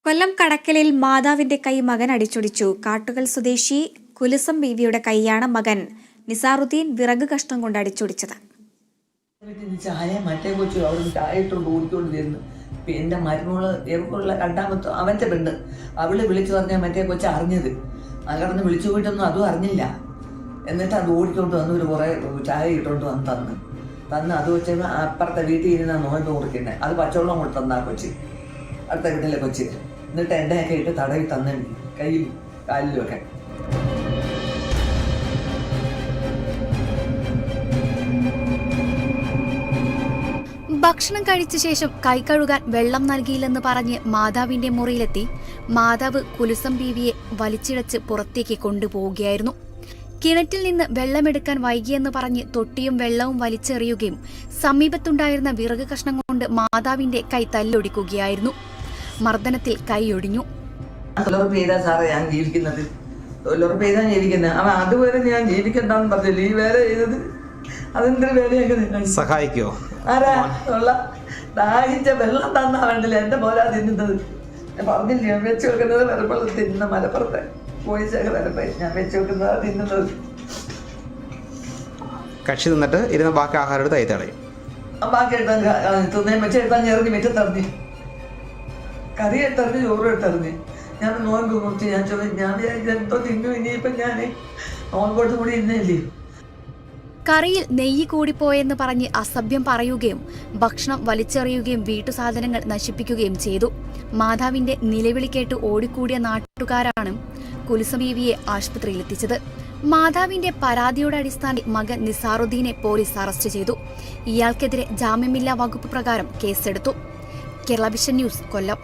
കൊല്ലം കടക്കലിൽ മാതാവിന്റെ കൈ മകൻ അടിച്ചൊടിച്ചു. കാട്ടുകൽ സ്വദേശി കുലുസം ബീവിയുടെ കൈയാണ് മകൻ നിസാറുദ്ദീൻ വിറക് കഷ്ണം കൊണ്ട് അടിച്ചൊടിച്ചത്. ചായ മറ്റേ കൊച്ചു അവിടെ ചായ ഇട്ടുകൊണ്ട് ഓടിക്കൊണ്ടിരുന്നു. എന്റെ മരുമോള് എവർക്കുള്ള രണ്ടാമത്തെ അവന്റെ പെണ്ണ് അവള് വിളിച്ചു പറഞ്ഞാൽ മറ്റേ കൊച്ചു അറിഞ്ഞത്. അകർന്ന് വിളിച്ചു പോയിട്ടൊന്നും അതും അറിഞ്ഞില്ല. എന്നിട്ട് അത് ഓടിക്കൊണ്ട് വന്ന് ഒരു കുറെ ചായ ഇട്ടുകൊണ്ട് വന്ന് തന്ന് അത് വെച്ച് അപ്പുറത്തെ വീട്ടിൽ ഇരുന്ന നോയമ്പ് മുറിക്കുന്നത്. അത് പച്ചവെള്ളം കൊണ്ട് തന്നാ കൊച്ചി, അടുത്ത വീട്ടിലെ കൊച്ചി. എന്നിട്ട് എണ്ണയൊക്കെ ഇട്ട് തടവി തന്നെ കയ്യിലും കാലിലും ഒക്കെ. ഭക്ഷണം കഴിച്ച ശേഷം കൈ കഴുകാൻ വെള്ളം നൽകിയില്ലെന്ന് പറഞ്ഞ് മാതാവിന്റെ മുറിയിലെത്തി മാതാവ് കുലുസം ബീവിയെ വലിച്ചിഴച്ച് പുറത്തേക്ക് കൊണ്ടുപോവുകയായിരുന്നു. കിണറ്റിൽ നിന്ന് വെള്ളമെടുക്കാൻ വൈകിയെന്ന് പറഞ്ഞ് തൊട്ടിയും വെള്ളവും വലിച്ചെറിയുകയും സമീപത്തുണ്ടായിരുന്ന വിറക് കഷ്ണം കൊണ്ട് മാതാവിന്റെ കൈ തല്ലൊടിക്കുകയായിരുന്നു. മർദ്ദനത്തിൽ കൈയൊടിഞ്ഞു. ഞാൻ ജീവിക്കുന്നത് അവൻ അതുവരെ ഞാൻ ജീവിക്കണ്ടെന്ന് പറഞ്ഞില്ല. ഈ വേല ചെയ്തത് അതെന്തൊരു വേലയൊക്കെ സഹായിക്കോ? ആരാ ഉള്ള ദാഹിച്ച വെള്ളം തന്നാ വേണ്ടില്ല എന്റെ പോരാ തിന്നുന്നത്. ഞാൻ പറഞ്ഞില്ലേ വെച്ച് വെക്കുന്നത് വരപ്പോൾ തിന്നുന്ന മലപ്പുറത്തെ പോയിച്ചൊക്കെ വരപ്പോ ഞാൻ വെച്ച് വെക്കുന്നത് തിന്നുന്നത്. കക്ഷി തിന്നിട്ട് ഇരുന്ന ബാക്കി ആഹാരം എടുത്ത് തൈത്തളയും. ബാക്കി എടുത്താൽ തിന്നേം വെച്ചെടുത്താൽ ഇറങ്ങി വെച്ചെത്തറിഞ്ഞ് കറി എടുത്തറിഞ്ഞ് ചോറ് എടുത്തറിഞ്ഞ് ഞാൻ നോമ്പ് കുറിച്ച് ഞാൻ വിചാരിച്ചു എന്തോ തിന്നു. ഇനിയിപ്പം ഞാൻ നോമ്പോട്ട് കൂടി ഇന്നല്ലേ. കറിയിൽ നെയ്യ് കൂടിപ്പോയെന്ന് പറഞ്ഞ് അസഭ്യം പറയുകയും ഭക്ഷണം വലിച്ചെറിയുകയും വീട്ടുസാധനങ്ങൾ നശിപ്പിക്കുകയും ചെയ്തു. മാതാവിന്റെ നിലവിളി കേട്ട് ഓടിക്കൂടിയ നാട്ടുകാരാണ് കുലുസം ബീവിയെ ആശുപത്രിയിലെത്തിച്ചത്. മാതാവിന്റെ പരാതിയുടെ അടിസ്ഥാനത്തിൽ മകൻ നിസാറുദ്ദീനെ പോലീസ് അറസ്റ്റ് ചെയ്തു. ഇയാൾക്കെതിരെ ജാമ്യമില്ലാ വകുപ്പ് പ്രകാരം കേസെടുത്തു. കേരള വിഷൻ ന്യൂസ്, കൊല്ലം.